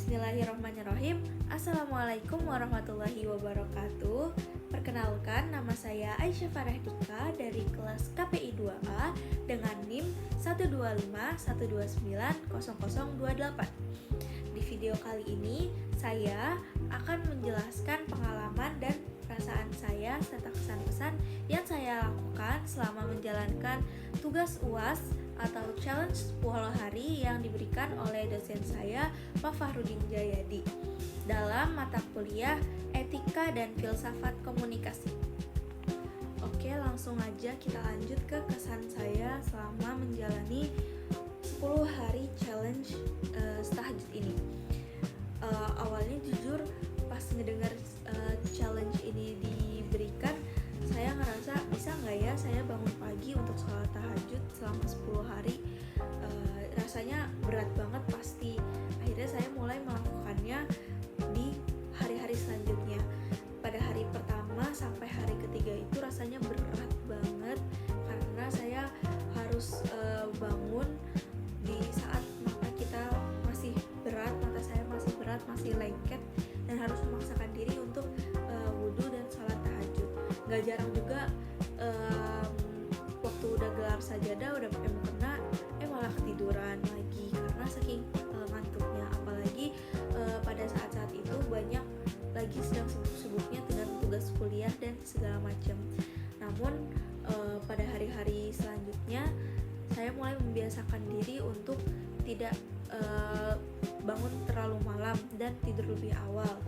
Bismillahirrahmanirrahim. Assalamualaikum warahmatullahi wabarakatuh. Perkenalkan, nama saya Aisyah Farahdika dari kelas KPI 2A dengan NIM 12512900028. Di video kali ini, saya akan menjelaskan pengalaman dan perasaan saya serta kesan-pesan yang saya lakukan selama menjalankan tugas UAS atau challenge 10 hari yang diberikan oleh dosen saya, Pak Fahrudin Jayadi, dalam mata kuliah Etika dan Filsafat Komunikasi. Oke, langsung aja kita lanjut ke kesan saya selama menjalani 10 hari challenge tahajud ini. Awalnya jujur pas ngedengar challenge ini diberikan, saya ngerasa bisa nggak ya saya bangun pagi untuk sholat tahajud selama 10 hari. Rasanya berat banget pasti. Akhirnya saya mulai melakukannya di hari-hari selanjutnya. Pada hari pertama sampai hari ketiga itu rasanya berat banget karena saya harus bangun di saat mata kita masih berat, mata saya masih berat, masih lengket, dan harus memaksakan diri untuk wudhu dan sholat tahajud. Gak jarang juga waktu udah gelar sajadah, udah pakai mukena, malah ketiduran lagi karena saking ngantuknya. Apalagi pada saat-saat itu banyak lagi sedang sibuk-sibuknya dengan tugas kuliah dan segala macam. Namun pada hari-hari selanjutnya saya mulai membiasakan diri untuk tidak bangun terlalu malam dan tidur lebih awal,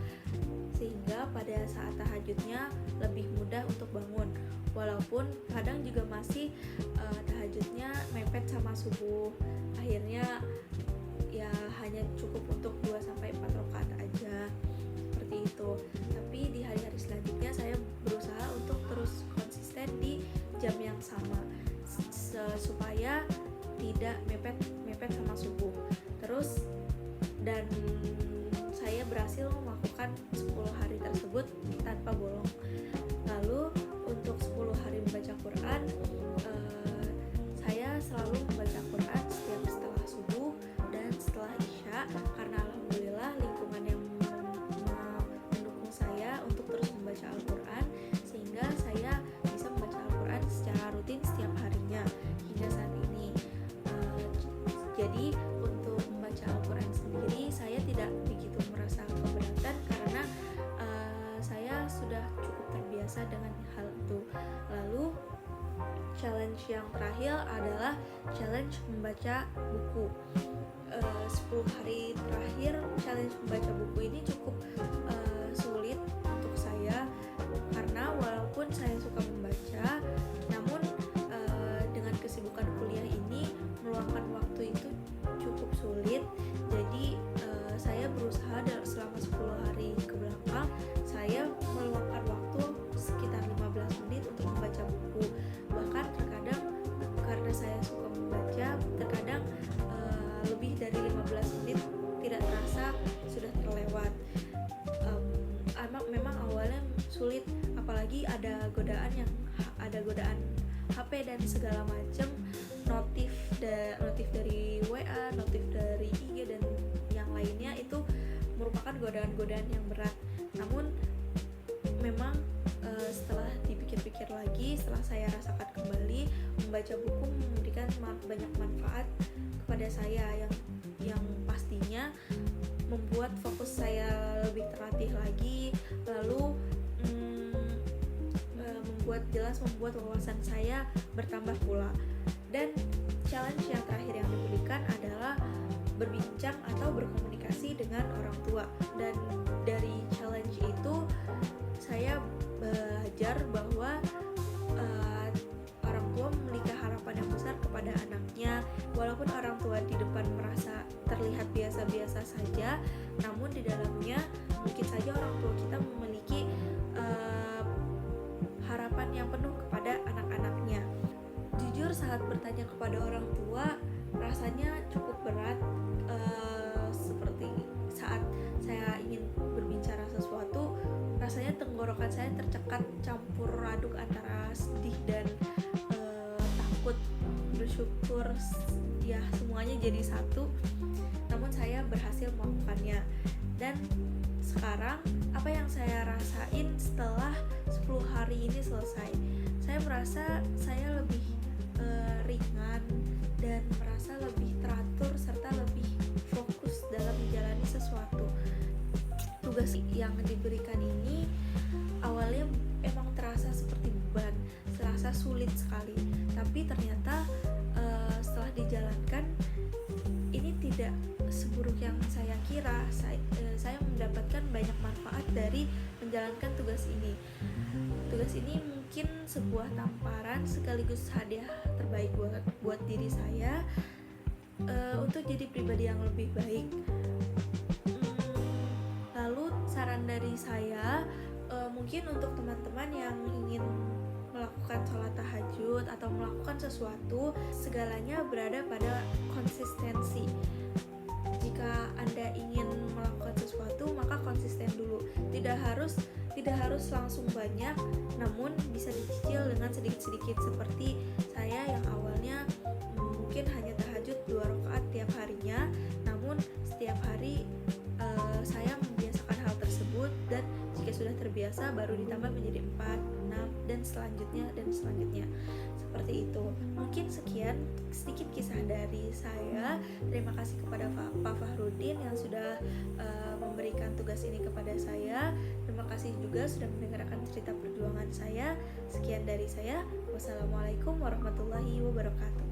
sehingga pada saat tahajudnya lebih mudah untuk bangun. Walaupun kadang juga masih tahajudnya mepet sama subuh, akhirnya ya hanya cukup untuk 2-4 rakaat aja, seperti itu. Tapi di hari-hari selanjutnya saya berusaha untuk terus konsisten di jam yang sama supaya tidak mepet sama subuh. Terus dan saya berhasil melakukan 10 hari tersebut tanpa bolong. Lalu untuk 10 hari membaca Quran, saya selalu membaca Quran setiap setelah subuh dan setelah isya, karena alhamdulillah lingkungan yang mendukung saya untuk terus membaca Al-Quran, sehingga saya bisa membaca Al-Quran secara rutin setiap harinya hingga saat ini. Jadi untuk membaca Al-Quran sendiri saya tidak begitu merasa keberatan karena saya sudah cukup terbiasa dengan hal itu. Lalu challenge yang terakhir adalah challenge membaca buku. 10 hari terakhir challenge membaca buku ini cukup sulit untuk saya karena walaupun saya suka membaca, namun dengan kesibukan kuliah ini meluangkan waktu itu cukup sulit. Jadi saya berusaha selama 10 hari ke belakang saya meluangkan waktu sekitar 15 menit untuk membaca buku. Bahkan terkadang karena saya suka membaca, terkadang lebih dari 15 menit tidak terasa sudah terlewat. Memang awalnya sulit, apalagi ada godaan HP dan segala macam, notif dari WA, notif dari IG dan yang lainnya, itu merupakan godaan-godaan yang berat. Namun memang setelah dipikir-pikir lagi, setelah saya rasakan kembali, membaca buku memberikan banyak manfaat kepada saya yang pastinya membuat fokus saya lebih terlatih lagi, lalu membuat wawasan saya bertambah pula. Dan challenge yang terakhir yang diberikan adalah berbincang atau berkomunikasi dengan orang tua. Dan dari challenge itu saya belajar bahwa orang tua memiliki harapan yang besar kepada anaknya. Walaupun orang tua di depan merasa terlihat biasa-biasa saja, namun di dalamnya mungkin saja orang tua kita memiliki harapan yang penuh kepada anak-anaknya. Jujur saat bertanya kepada orang tua rasanya cukup berat, seperti saat saya ingin berbicara sesuatu rasanya tenggorokan saya tercekat, campur aduk antara sedih dan takut, bersyukur, ya semuanya jadi satu. Namun saya berhasil melakukannya. Dan sekarang apa yang saya rasain setelah 10 hari ini selesai, saya merasa saya lebih ringan dan merasa lebih teratur serta lebih fokus dalam menjalani sesuatu. Tugas yang diberikan ini awalnya emang terasa seperti beban, terasa sulit sekali, tapi ternyata setelah dijalankan ini tidak seburuk yang saya kira. Saya mendapatkan banyak manfaat dari menjalankan tugas ini. Tugas ini mungkin sebuah tamparan sekaligus hadiah terbaik buat diri saya untuk jadi pribadi yang lebih baik. Lalu saran dari saya, mungkin untuk teman-teman yang ingin melakukan sholat tahajud atau melakukan sesuatu, segalanya berada pada konsistensi. Jika Anda ingin melakukan sesuatu, maka konsisten dulu. Tidak harus langsung banyak, namun bisa dicicil dengan sedikit-sedikit. Seperti saya yang awalnya mungkin hanya tahajud 2 rakaat tiap harinya, namun setiap hari saya membiasakan hal tersebut, dan jika sudah terbiasa baru ditambah menjadi 4, 6 dan selanjutnya seperti itu. Mungkin sekian sedikit kisah dari saya. Terima kasih kepada Pak Fahrudin yang sudah memberikan tugas ini kepada saya. Terima kasih juga sudah mendengarkan cerita perjuangan saya. Sekian dari saya. Wassalamualaikum warahmatullahi wabarakatuh.